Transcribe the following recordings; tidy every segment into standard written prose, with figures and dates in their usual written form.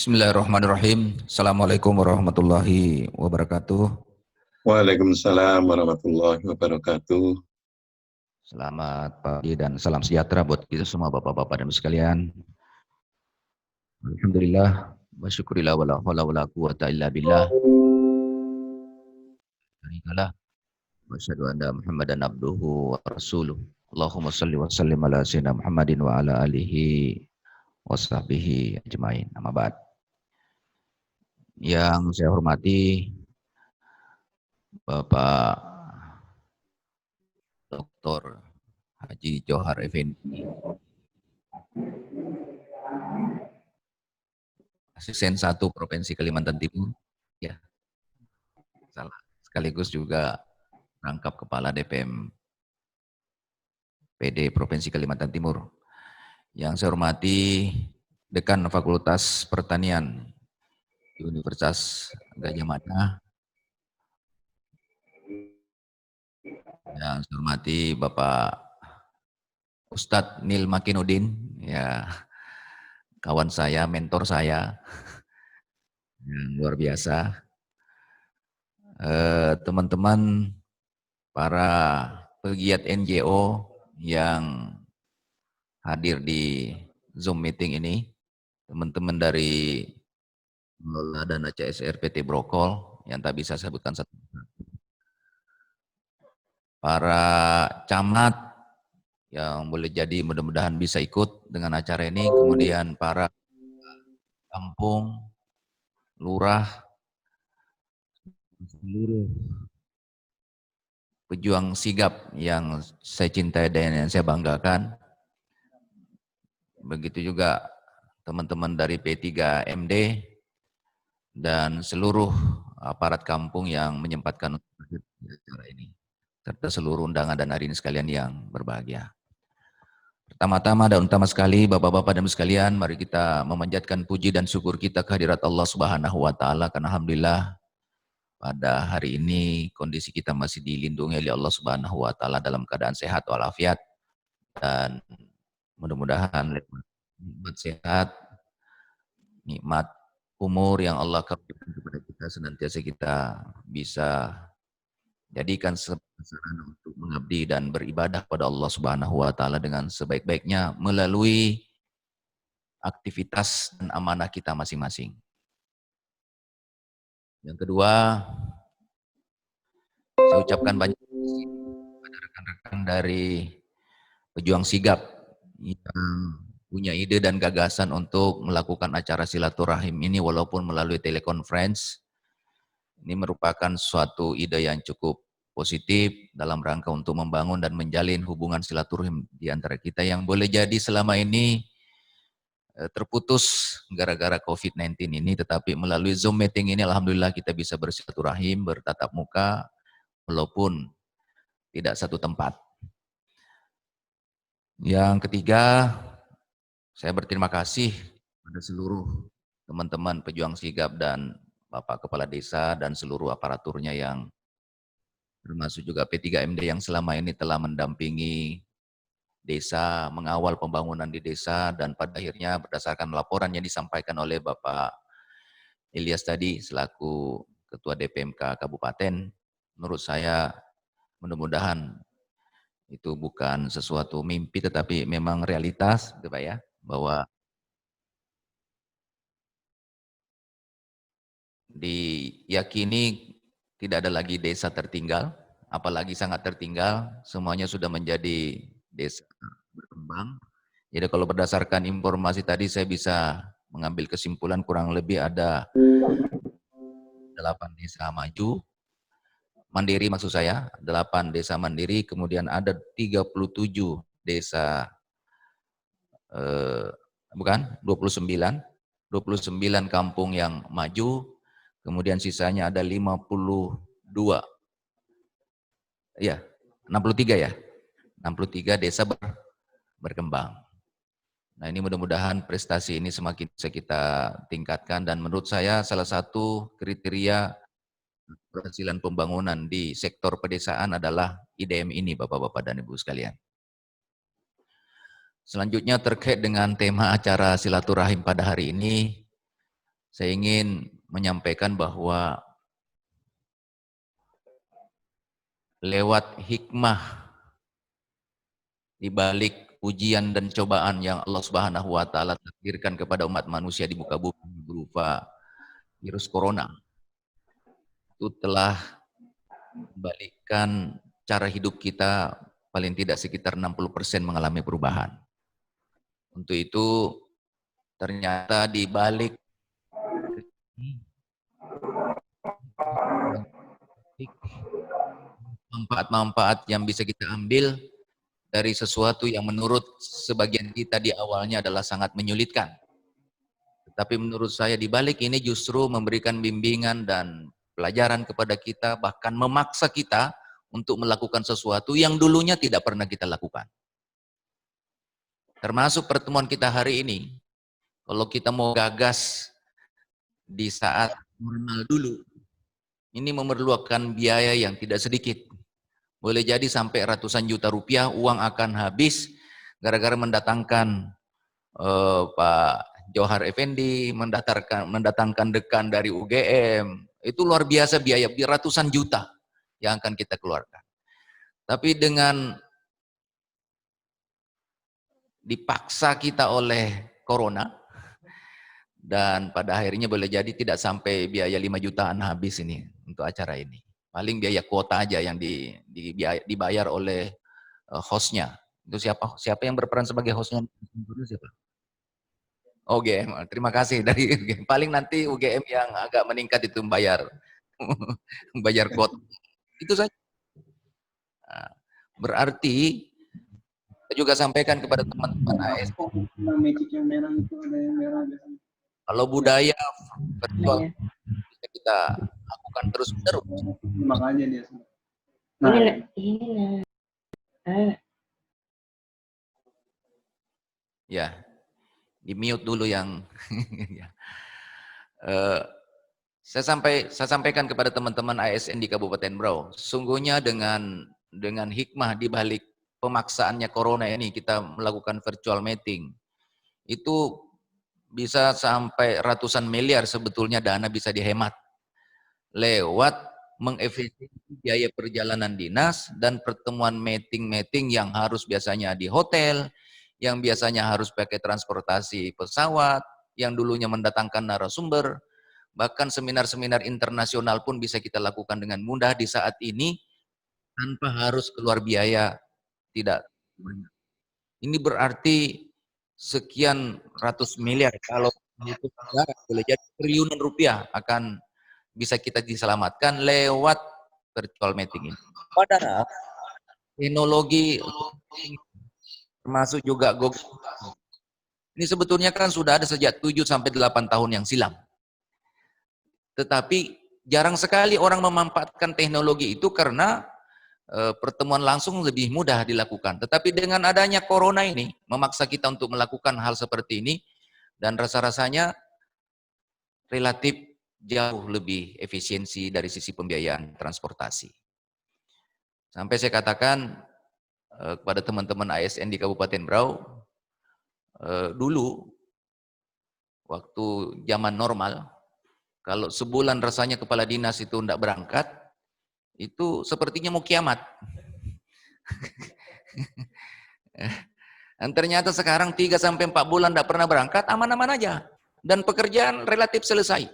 Bismillahirrahmanirrahim. Assalamualaikum warahmatullahi wabarakatuh. Waalaikumsalam warahmatullahi wabarakatuh. Selamat pagi dan salam sejahtera buat kita semua Bapak-bapak dan Ibu sekalian. Alhamdulillah wa syukurillah wa la haula wa la quwata illa billah. Syarikalah wa asyhadu anna Muhammadan abduhu wa rasuluh. Allahumma shalli wa sallim ala sayyidina Muhammadin wa ala alihi wa sahbihi ajmain. Amma ba'd. Yang saya hormati Bapak Dr. Haji Johar Effendi, Asisten 1 Provinsi Kalimantan Timur, ya, salah. Sekaligus juga rangkap Kepala DPM PD Provinsi Kalimantan Timur. Yang saya hormati Dekan Fakultas Pertanian di Universitas Gadjah Mada. Yang saya hormati Bapak Ustadz Nil Makinudin, ya, kawan saya, mentor saya, yang luar biasa. Teman-teman para pegiat NGO yang hadir di Zoom meeting ini, teman-teman dari pengelola dana CSR PT Brokol yang tak bisa saya sebutkan satu, para camat yang boleh jadi mudah-mudahan bisa ikut dengan acara ini, kemudian para kampung, lurah, seluruh pejuang sigap yang saya cintai dan yang saya banggakan. Begitu juga teman-teman dari P3MD dan seluruh aparat kampung yang menyempatkan untuk hadir di acara ini, serta seluruh undangan dan hadirin sekalian yang berbahagia. Pertama-tama dan utama sekali, Bapak-bapak dan Ibu sekalian, mari kita memanjatkan puji dan syukur kita kehadirat Allah Subhanahu wa taala, karena alhamdulillah pada hari ini kondisi kita masih dilindungi oleh Allah Subhanahu wa taala dalam keadaan sehat walafiat, dan mudah-mudahan nikmat sehat, nikmat umur yang Allah karuniakan kepada kita senantiasa kita bisa jadikan sarana untuk mengabdi dan beribadah pada Allah Subhanahu wa taala dengan sebaik-baiknya melalui aktivitas dan amanah kita masing-masing. Yang kedua, saya ucapkan banyak terima kasih kepada rekan-rekan dari pejuang sigap yang punya ide dan gagasan untuk melakukan acara silaturahim ini walaupun melalui telekonferensi. Ini merupakan suatu ide yang cukup positif dalam rangka untuk membangun dan menjalin hubungan silaturahim di antara kita yang boleh jadi selama ini terputus gara-gara COVID-19 ini, tetapi melalui Zoom meeting ini alhamdulillah kita bisa bersilaturahim, bertatap muka, walaupun tidak satu tempat. Yang ketiga, saya berterima kasih pada seluruh teman-teman pejuang sigap dan Bapak Kepala Desa dan seluruh aparaturnya yang termasuk juga P3MD yang selama ini telah mendampingi desa, mengawal pembangunan di desa, dan pada akhirnya berdasarkan laporan yang disampaikan oleh Bapak Ilyas tadi selaku Ketua DPMK Kabupaten, menurut saya mudah-mudahan itu bukan sesuatu mimpi tetapi memang realitas, gitu Pak ya, bahwa diyakini tidak ada lagi desa tertinggal, apalagi sangat tertinggal, semuanya sudah menjadi desa berkembang. Jadi kalau berdasarkan informasi tadi saya bisa mengambil kesimpulan kurang lebih ada 8 desa maju, mandiri maksud saya, 8 desa mandiri, kemudian ada 37 desa, bukan, 29 kampung yang maju, kemudian sisanya ada 52, ya, 63 ya, 63 desa berkembang. Nah ini mudah-mudahan prestasi ini semakin bisa kita tingkatkan, dan menurut saya salah satu kriteria keberhasilan pembangunan di sektor pedesaan adalah IDM ini Bapak-bapak dan Ibu sekalian. Selanjutnya terkait dengan tema acara silaturahim pada hari ini, Saya ingin menyampaikan bahwa lewat hikmah di balik ujian dan cobaan yang Allah Subhanahu wa taala takdirkan kepada umat manusia di muka bumi berupa virus corona, itu telah membalikkan cara hidup kita paling tidak sekitar 60% mengalami perubahan. Untuk itu ternyata di balik manfaat-manfaat yang bisa kita ambil dari sesuatu yang menurut sebagian kita di awalnya adalah sangat menyulitkan. Tetapi menurut saya di balik ini justru memberikan bimbingan dan pelajaran kepada kita, bahkan memaksa kita untuk melakukan sesuatu yang dulunya tidak pernah kita lakukan. Termasuk pertemuan kita hari ini. Kalau kita mau gagas di saat normal dulu, ini memerlukan biaya yang tidak sedikit. Boleh jadi sampai ratusan juta rupiah uang akan habis gara-gara mendatangkan Pak Johar Effendi, mendatangkan dekan dari UGM. Itu luar biasa biaya, ratusan juta yang akan kita keluarkan. Tapi dengan dipaksa kita oleh corona, dan pada akhirnya boleh jadi tidak sampai biaya 5 jutaan habis ini untuk acara ini. Paling biaya kuota aja yang dibayar oleh hostnya. Itu siapa yang berperan sebagai hostnya? Siapa? UGM, terima kasih dari UGM. Paling nanti UGM yang agak meningkat itu membayar kuota. Itu saja. Nah, berarti saya juga sampaikan kepada teman-teman ASN. Kalau budaya virtual bisa kita lakukan terus-menerus. Makanya dia. Ya, di mute dulu yang saya sampaikan kepada teman-teman ASN di Kabupaten Berau, sungguhnya dengan hikmah di balik pemaksaannya corona ini kita melakukan virtual meeting. Itu bisa sampai ratusan miliar sebetulnya dana bisa dihemat lewat mengefisiensi biaya perjalanan dinas dan pertemuan meeting-meeting yang harus biasanya di hotel, yang biasanya harus pakai transportasi pesawat, yang dulunya mendatangkan narasumber, bahkan seminar-seminar internasional pun bisa kita lakukan dengan mudah di saat ini tanpa harus keluar biaya tidak banyak. Ini berarti sekian ratus miliar, kalau itu boleh jadi triliunan rupiah akan bisa kita diselamatkan lewat virtual meeting ini. Padahal teknologi termasuk juga Google ini sebetulnya kan sudah ada sejak 7 sampai 8 tahun yang silam. Tetapi jarang sekali orang memanfaatkan teknologi itu karena pertemuan langsung lebih mudah dilakukan. Tetapi dengan adanya corona ini, memaksa kita untuk melakukan hal seperti ini, dan rasa-rasanya relatif jauh lebih efisiensi dari sisi pembiayaan transportasi. Sampai saya katakan kepada teman-teman ASN di Kabupaten Berau, dulu waktu zaman normal, kalau sebulan rasanya kepala dinas itu tidak berangkat, itu sepertinya mau kiamat. Dan ternyata sekarang 3 sampai 4 bulan tidak pernah berangkat, aman-aman aja. Dan pekerjaan relatif selesai.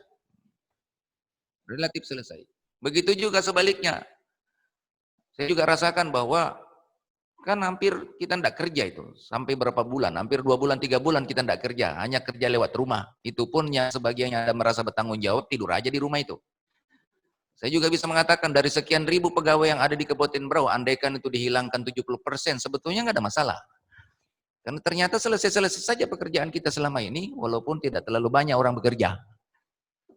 Relatif selesai. Begitu juga sebaliknya. Saya juga rasakan bahwa kan hampir kita tidak kerja itu. Sampai berapa bulan, hampir 2 bulan, 3 bulan kita tidak kerja. Hanya kerja lewat rumah. Itu pun yang sebagian yang merasa bertanggung jawab, tidur aja di rumah itu. Saya juga bisa mengatakan dari sekian ribu pegawai yang ada di Kabupaten Berau, andaikan itu dihilangkan 70%, sebetulnya nggak ada masalah. Karena ternyata selesai-selesai saja pekerjaan kita selama ini, walaupun tidak terlalu banyak orang bekerja.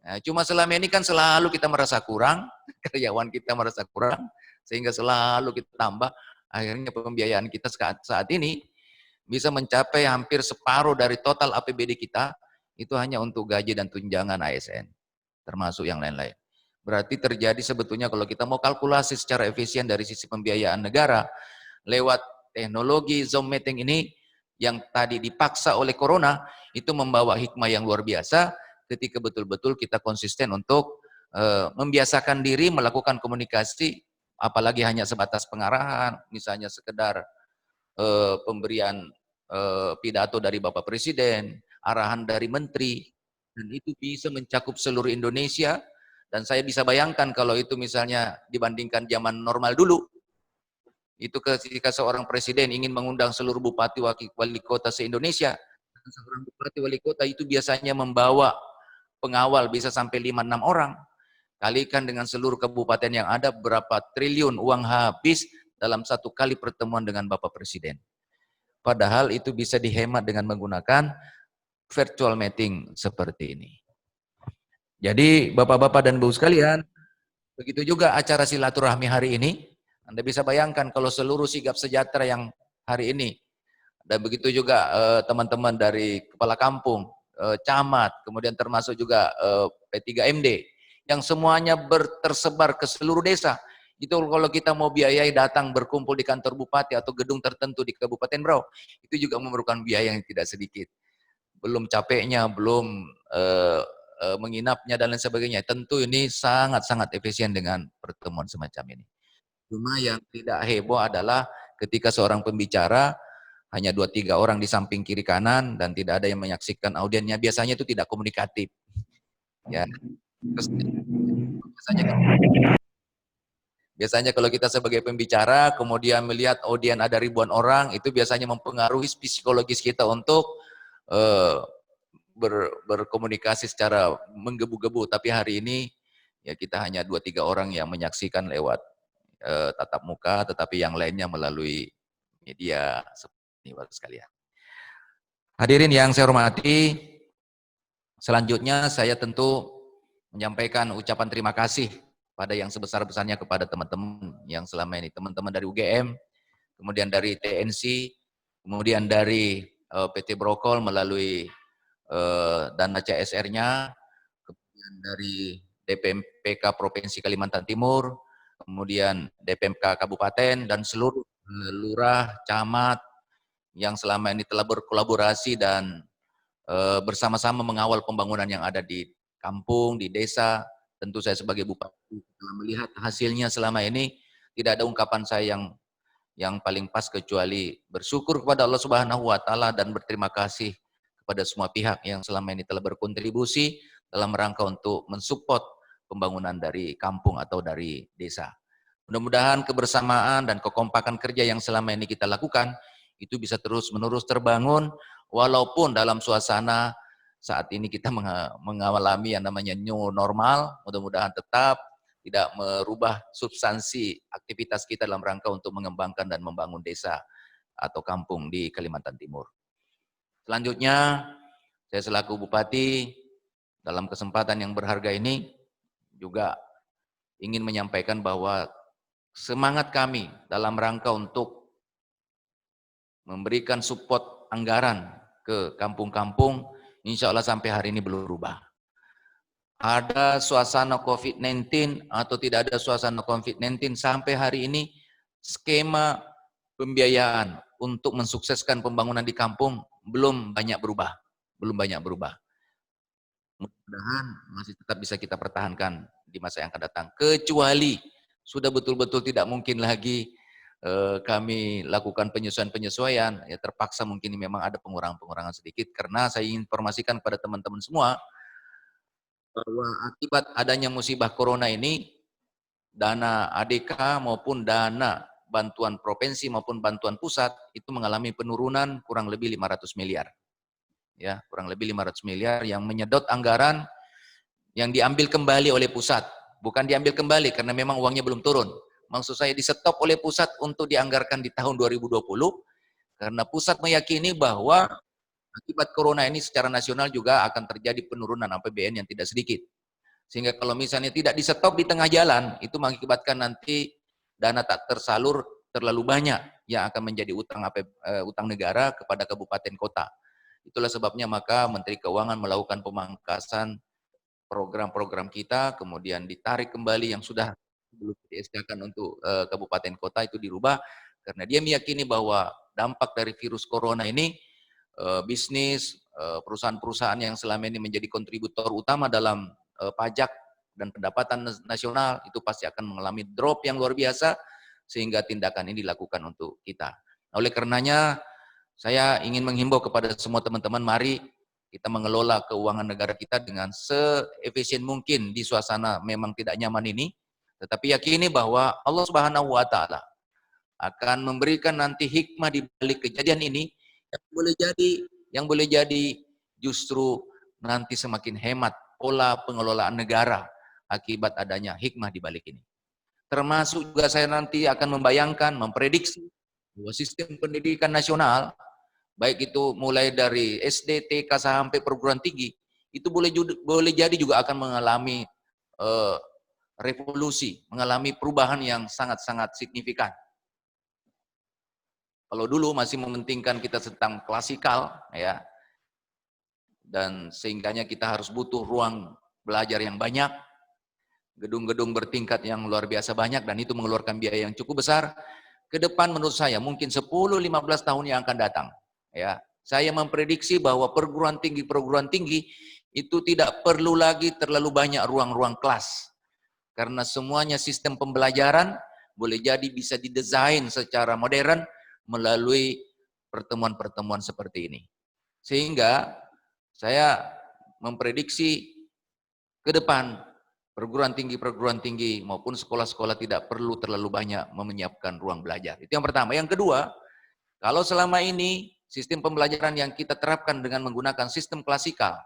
Nah, cuma selama ini kan selalu kita merasa kurang, karyawan kita merasa kurang, sehingga selalu kita tambah, akhirnya pembiayaan kita saat ini bisa mencapai hampir separuh dari total APBD kita, itu hanya untuk gaji dan tunjangan ASN, termasuk yang lain-lain. Berarti terjadi sebetulnya kalau kita mau kalkulasi secara efisien dari sisi pembiayaan negara, lewat teknologi Zoom meeting ini, yang tadi dipaksa oleh corona, itu membawa hikmah yang luar biasa, ketika betul-betul kita konsisten untuk membiasakan diri melakukan komunikasi, apalagi hanya sebatas pengarahan, misalnya sekedar pemberian pidato dari Bapak Presiden, arahan dari menteri, dan itu bisa mencakup seluruh Indonesia. Dan saya bisa bayangkan kalau itu misalnya dibandingkan zaman normal dulu, itu ketika seorang presiden ingin mengundang seluruh bupati wali kota se-Indonesia, seorang bupati wali kota itu biasanya membawa pengawal bisa sampai 5-6 orang. Kalikan dengan seluruh kabupaten yang ada, berapa triliun uang habis dalam satu kali pertemuan dengan Bapak Presiden. Padahal itu bisa dihemat dengan menggunakan virtual meeting seperti ini. Jadi Bapak-Bapak dan Bu sekalian, begitu juga acara silaturahmi hari ini. Anda bisa bayangkan kalau seluruh sigap sejahtera yang hari ini, dan begitu juga teman-teman dari kepala kampung, camat, kemudian termasuk juga P3MD, yang semuanya tersebar ke seluruh desa. Itu kalau kita mau biayai datang berkumpul di kantor bupati atau gedung tertentu di Kabupaten Berau, itu juga memerlukan biaya yang tidak sedikit. Belum capeknya, belum menginapnya dan lain sebagainya. Tentu ini sangat-sangat efisien dengan pertemuan semacam ini. Cuma yang tidak heboh adalah ketika seorang pembicara hanya 2-3 orang di samping kiri kanan dan tidak ada yang menyaksikan audiennya, biasanya itu tidak komunikatif. Ya. Terus biasanya kalau kita sebagai pembicara kemudian melihat audien ada ribuan orang, itu biasanya mempengaruhi psikologis kita untuk berkomunikasi secara menggebu-gebu. Tapi hari ini ya kita hanya 2-3 orang yang menyaksikan lewat tatap muka, tetapi yang lainnya melalui media seperti ini, Bapak sekalian. Hadirin yang saya hormati, selanjutnya saya tentu menyampaikan ucapan terima kasih pada yang sebesar-besarnya kepada teman-teman yang selama ini, teman-teman dari UGM, kemudian dari TNC, kemudian dari PT Brokol melalui dana CSR-nya, kemudian dari DPMPK Provinsi Kalimantan Timur, kemudian DPMK Kabupaten, dan seluruh lurah, camat yang selama ini telah berkolaborasi dan bersama-sama mengawal pembangunan yang ada di kampung, di desa. Tentu saya sebagai bupati telah melihat hasilnya selama ini, tidak ada ungkapan saya yang paling pas kecuali bersyukur kepada Allah Subhanahu wa taala dan berterima kasih kepada semua pihak yang selama ini telah berkontribusi dalam rangka untuk mensupport pembangunan dari kampung atau dari desa. Mudah-mudahan kebersamaan dan kekompakan kerja yang selama ini kita lakukan itu bisa terus-menerus terbangun walaupun dalam suasana saat ini kita mengalami yang namanya new normal. Mudah-mudahan tetap tidak merubah substansi aktivitas kita dalam rangka untuk mengembangkan dan membangun desa atau kampung di Kalimantan Timur. Selanjutnya, saya selaku Bupati dalam kesempatan yang berharga ini juga ingin menyampaikan bahwa semangat kami dalam rangka untuk memberikan support anggaran ke kampung-kampung, insya Allah sampai hari ini belum berubah. Ada suasana COVID-19 atau tidak ada suasana COVID-19, sampai hari ini skema pembiayaan untuk mensukseskan pembangunan di kampung belum banyak berubah. Belum banyak berubah. Mudah-mudahan masih tetap bisa kita pertahankan di masa yang akan datang. Kecuali sudah betul-betul tidak mungkin lagi kami lakukan penyesuaian-penyesuaian, ya terpaksa mungkin memang ada pengurangan-pengurangan sedikit, karena saya ingin informasikan kepada teman-teman semua bahwa akibat adanya musibah corona ini, dana ADK maupun dana bantuan provinsi maupun bantuan pusat itu mengalami penurunan kurang lebih 500 miliar. Ya, kurang lebih 500 miliar yang menyedot anggaran yang diambil kembali oleh pusat. Bukan diambil kembali karena memang uangnya belum turun. Maksud saya di-stop oleh pusat untuk dianggarkan di tahun 2020 karena pusat meyakini bahwa akibat corona ini secara nasional juga akan terjadi penurunan APBN yang tidak sedikit. Sehingga kalau misalnya tidak di-stop di tengah jalan, itu mengakibatkan nanti dana tak tersalur terlalu banyak yang akan menjadi utang negara kepada kabupaten kota. Itulah sebabnya maka Menteri Keuangan melakukan pemangkasan program-program kita, kemudian ditarik kembali yang sudah belum di-SK-kan untuk kabupaten kota itu dirubah, karena dia meyakini bahwa dampak dari virus corona ini bisnis, perusahaan-perusahaan yang selama ini menjadi kontributor utama dalam pajak dan pendapatan nasional itu pasti akan mengalami drop yang luar biasa sehingga tindakan ini dilakukan untuk kita. Oleh karenanya saya ingin menghimbau kepada semua teman-teman, mari kita mengelola keuangan negara kita dengan seefisien mungkin di suasana memang tidak nyaman ini, tetapi yakini bahwa Allah Subhanahu wa taala akan memberikan nanti hikmah di balik kejadian ini yang boleh jadi justru nanti semakin hemat pola pengelolaan negara akibat adanya hikmah di balik ini. Termasuk juga saya nanti akan membayangkan, memprediksi bahwa sistem pendidikan nasional, baik itu mulai dari SD, TK sampai perguruan tinggi, itu boleh jadi juga akan mengalami revolusi, mengalami perubahan yang sangat-sangat signifikan. Kalau dulu masih mementingkan kita tentang klasikal, ya, dan sehingganya kita harus butuh ruang belajar yang banyak, gedung-gedung bertingkat yang luar biasa banyak, dan itu mengeluarkan biaya yang cukup besar. Ke depan menurut saya mungkin 10-15 tahun yang akan datang, ya, saya memprediksi bahwa perguruan tinggi itu tidak perlu lagi terlalu banyak ruang-ruang kelas, karena semuanya sistem pembelajaran boleh jadi bisa didesain secara modern melalui pertemuan-pertemuan seperti ini. Sehingga saya memprediksi ke depan perguruan tinggi maupun sekolah-sekolah tidak perlu terlalu banyak menyiapkan ruang belajar. Itu yang pertama. Yang kedua, kalau selama ini sistem pembelajaran yang kita terapkan dengan menggunakan sistem klasikal,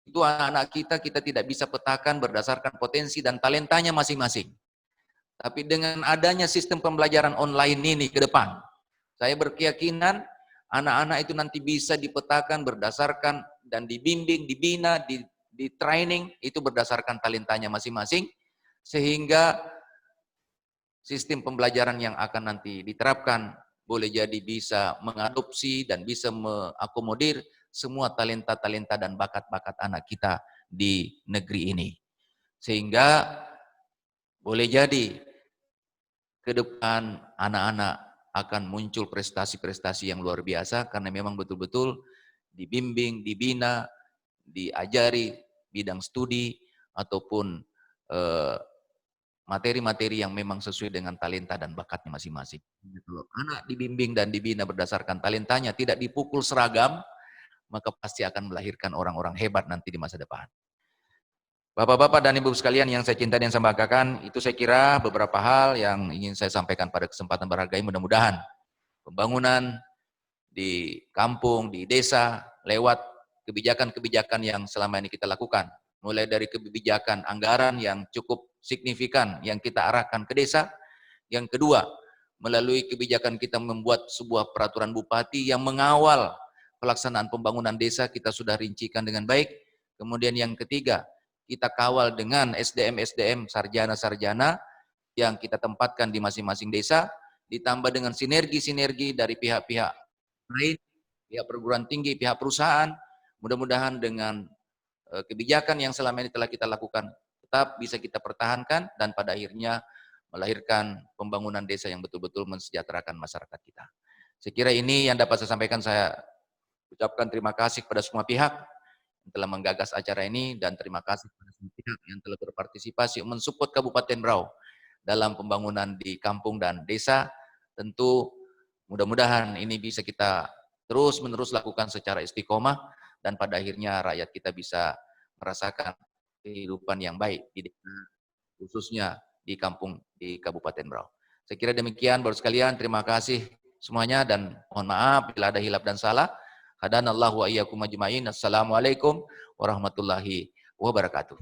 itu anak-anak kita tidak bisa petakan berdasarkan potensi dan talentanya masing-masing. Tapi dengan adanya sistem pembelajaran online ini ke depan, saya berkeyakinan anak-anak itu nanti bisa dipetakan berdasarkan dan dibimbing, dibina, di training itu berdasarkan talentanya masing-masing, sehingga sistem pembelajaran yang akan nanti diterapkan boleh jadi bisa mengadopsi dan bisa mengakomodir semua talenta-talenta dan bakat-bakat anak kita di negeri ini. Sehingga boleh jadi ke depan anak-anak akan muncul prestasi-prestasi yang luar biasa karena memang betul-betul dibimbing, dibina, diajari bidang studi ataupun materi-materi yang memang sesuai dengan talenta dan bakatnya masing-masing. Kalau anak dibimbing dan dibina berdasarkan talentanya, tidak dipukul seragam, maka pasti akan melahirkan orang-orang hebat nanti di masa depan. Bapak-bapak dan ibu sekalian yang saya cintai dan saya banggakan, itu saya kira beberapa hal yang ingin saya sampaikan pada kesempatan berharga ini. Mudah-mudahan pembangunan di kampung, di desa, lewat kebijakan-kebijakan yang selama ini kita lakukan. Mulai dari kebijakan anggaran yang cukup signifikan yang kita arahkan ke desa. Yang kedua, melalui kebijakan kita membuat sebuah peraturan bupati yang mengawal pelaksanaan pembangunan desa, kita sudah rincikan dengan baik. Kemudian yang ketiga, kita kawal dengan SDM-SDM, sarjana-sarjana yang kita tempatkan di masing-masing desa, ditambah dengan sinergi-sinergi dari pihak-pihak lain, pihak perguruan tinggi, pihak perusahaan. Mudah-mudahan dengan kebijakan yang selama ini telah kita lakukan tetap bisa kita pertahankan dan pada akhirnya melahirkan pembangunan desa yang betul-betul mensejahterakan masyarakat kita. Saya kira ini yang dapat saya sampaikan. Saya ucapkan terima kasih kepada semua pihak yang telah menggagas acara ini dan terima kasih kepada semua pihak yang telah berpartisipasi mensupport Kabupaten Berau dalam pembangunan di kampung dan desa. Tentu mudah-mudahan ini bisa kita terus-menerus lakukan secara istiqomah dan pada akhirnya rakyat kita bisa merasakan kehidupan yang baik di desa, khususnya di kampung di Kabupaten Berau. Saya kira demikian Bapak sekalian, terima kasih semuanya dan mohon maaf bila ada hilaf dan salah. Hadanallahu wa iyyakum ajmain. Assalamualaikum warahmatullahi wabarakatuh.